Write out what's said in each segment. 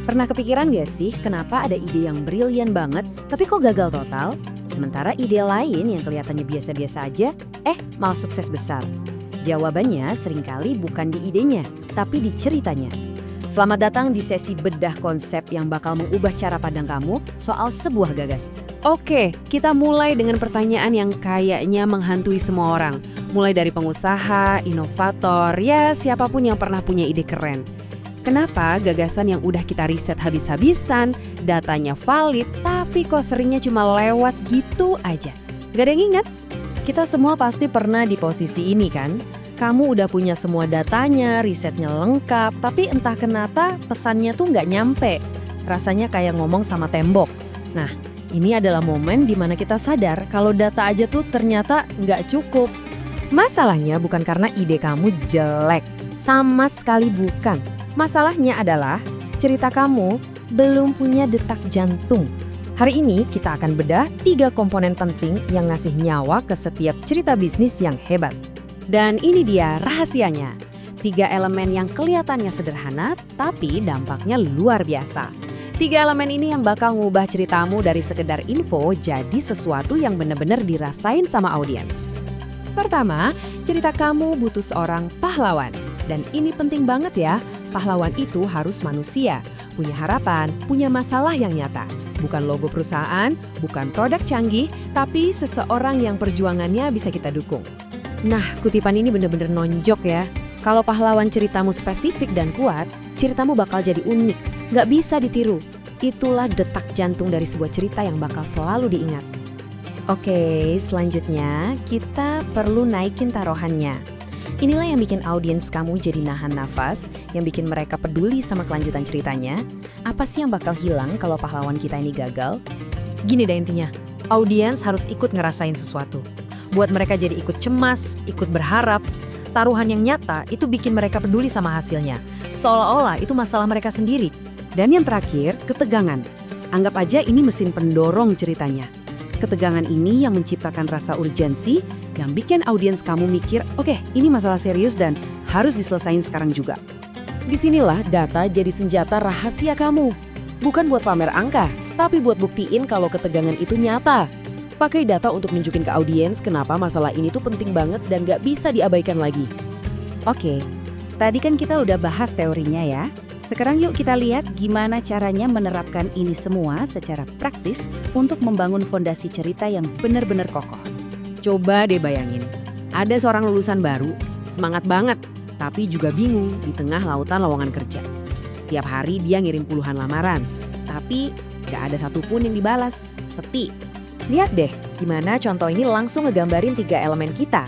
Pernah kepikiran gak sih kenapa ada ide yang brilian banget tapi kok gagal total? Sementara ide lain yang kelihatannya biasa-biasa aja, malah sukses besar. Jawabannya seringkali bukan di idenya, tapi di ceritanya. Selamat datang di sesi bedah konsep yang bakal mengubah cara pandang kamu soal sebuah gagasan. Oke, kita mulai dengan pertanyaan yang kayaknya menghantui semua orang. Mulai dari pengusaha, inovator, ya siapapun yang pernah punya ide keren. Kenapa gagasan yang udah kita riset habis-habisan, datanya valid, tapi kok seringnya cuma lewat gitu aja? Gak ada yang ingat? Kita semua pasti pernah di posisi ini kan? Kamu udah punya semua datanya, risetnya lengkap, tapi entah kenapa pesannya tuh nggak nyampe. Rasanya kayak ngomong sama tembok. Nah, ini adalah momen di mana kita sadar kalau data aja tuh ternyata nggak cukup. Masalahnya bukan karena ide kamu jelek, sama sekali bukan. Masalahnya adalah cerita kamu belum punya detak jantung. Hari ini kita akan bedah 3 komponen penting yang ngasih nyawa ke setiap cerita bisnis yang hebat. Dan ini dia rahasianya. 3 elemen yang kelihatannya sederhana, tapi dampaknya luar biasa. 3 elemen ini yang bakal ngubah ceritamu dari sekedar info jadi sesuatu yang benar-benar dirasain sama audiens. Pertama, cerita kamu butuh seorang pahlawan. Dan ini penting banget ya, pahlawan itu harus manusia, punya harapan, punya masalah yang nyata. Bukan logo perusahaan, bukan produk canggih, tapi seseorang yang perjuangannya bisa kita dukung. Nah, kutipan ini benar-benar nonjok ya. Kalau pahlawan ceritamu spesifik dan kuat, ceritamu bakal jadi unik, nggak bisa ditiru. Itulah detak jantung dari sebuah cerita yang bakal selalu diingat. Oke, selanjutnya kita perlu naikin taruhannya. Inilah yang bikin audiens kamu jadi nahan nafas, yang bikin mereka peduli sama kelanjutan ceritanya. Apa sih yang bakal hilang kalau pahlawan kita ini gagal? Gini deh intinya, audiens harus ikut ngerasain sesuatu. Buat mereka jadi ikut cemas, ikut berharap. Taruhan yang nyata itu bikin mereka peduli sama hasilnya. Seolah-olah itu masalah mereka sendiri. Dan yang terakhir, ketegangan. Anggap aja ini mesin pendorong ceritanya. Ketegangan ini yang menciptakan rasa urgensi, yang bikin audiens kamu mikir, oke, ini masalah serius dan harus diselesain sekarang juga. Disinilah data jadi senjata rahasia kamu. Bukan buat pamer angka, tapi buat buktiin kalau ketegangan itu nyata. Pakai data untuk nunjukin ke audiens kenapa masalah ini tuh penting banget dan gak bisa diabaikan lagi. Oke, tadi kan kita udah bahas teorinya ya. Sekarang yuk kita lihat gimana caranya menerapkan ini semua secara praktis untuk membangun fondasi cerita yang benar-benar kokoh. Coba deh bayangin, ada seorang lulusan baru, semangat banget, tapi juga bingung di tengah lautan lowongan kerja. Tiap hari dia ngirim puluhan lamaran, tapi gak ada satupun yang dibalas, sepi. Lihat deh, gimana contoh ini langsung ngegambarin 3 elemen kita.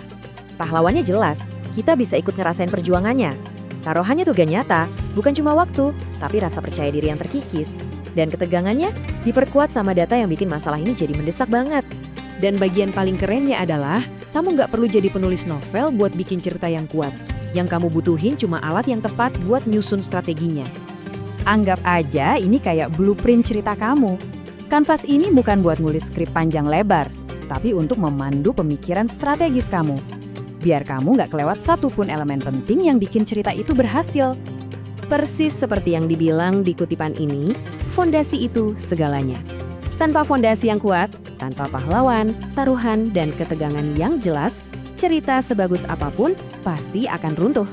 Pahlawannya jelas, kita bisa ikut ngerasain perjuangannya. Taruhannya tuh gak nyata, bukan cuma waktu, tapi rasa percaya diri yang terkikis. Dan ketegangannya diperkuat sama data yang bikin masalah ini jadi mendesak banget. Dan bagian paling kerennya adalah, kamu gak perlu jadi penulis novel buat bikin cerita yang kuat. Yang kamu butuhin cuma alat yang tepat buat nyusun strateginya. Anggap aja ini kayak blueprint cerita kamu. Kanvas ini bukan buat nulis skrip panjang lebar, tapi untuk memandu pemikiran strategis kamu. Biar kamu nggak kelewat satupun elemen penting yang bikin cerita itu berhasil. Persis seperti yang dibilang di kutipan ini, fondasi itu segalanya. Tanpa fondasi yang kuat, tanpa pahlawan, taruhan, dan ketegangan yang jelas, cerita sebagus apapun pasti akan runtuh.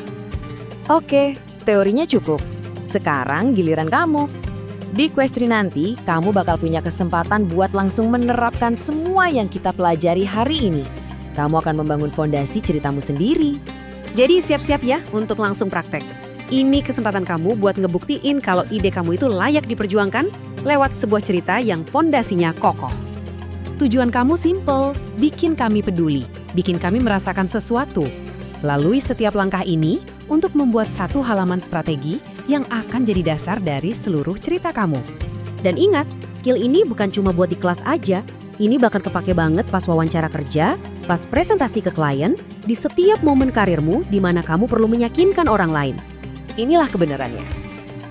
Oke, teorinya cukup. Sekarang giliran kamu. Di Questri nanti, kamu bakal punya kesempatan buat langsung menerapkan semua yang kita pelajari hari ini. Kamu akan membangun fondasi ceritamu sendiri. Jadi siap-siap ya untuk langsung praktek. Ini kesempatan kamu buat ngebuktiin kalau ide kamu itu layak diperjuangkan lewat sebuah cerita yang fondasinya kokoh. Tujuan kamu simple, bikin kami peduli, bikin kami merasakan sesuatu. Lalui setiap langkah ini untuk membuat satu halaman strategi yang akan jadi dasar dari seluruh cerita kamu. Dan ingat, skill ini bukan cuma buat di kelas aja, ini bakal kepake banget pas wawancara kerja, pas presentasi ke klien, di setiap momen karirmu di mana kamu perlu meyakinkan orang lain. Inilah kebenarannya.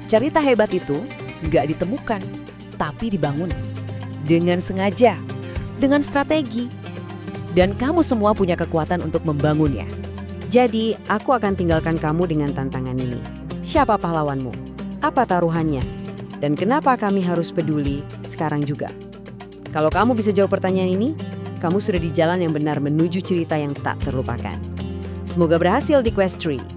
Cerita hebat itu nggak ditemukan, tapi dibangun. Dengan sengaja, dengan strategi. Dan kamu semua punya kekuatan untuk membangunnya. Jadi, aku akan tinggalkan kamu dengan tantangan ini. Siapa pahlawanmu? Apa taruhannya? Dan kenapa kami harus peduli sekarang juga? Kalau kamu bisa jawab pertanyaan ini, kamu sudah di jalan yang benar menuju cerita yang tak terlupakan. Semoga berhasil di Quest 3.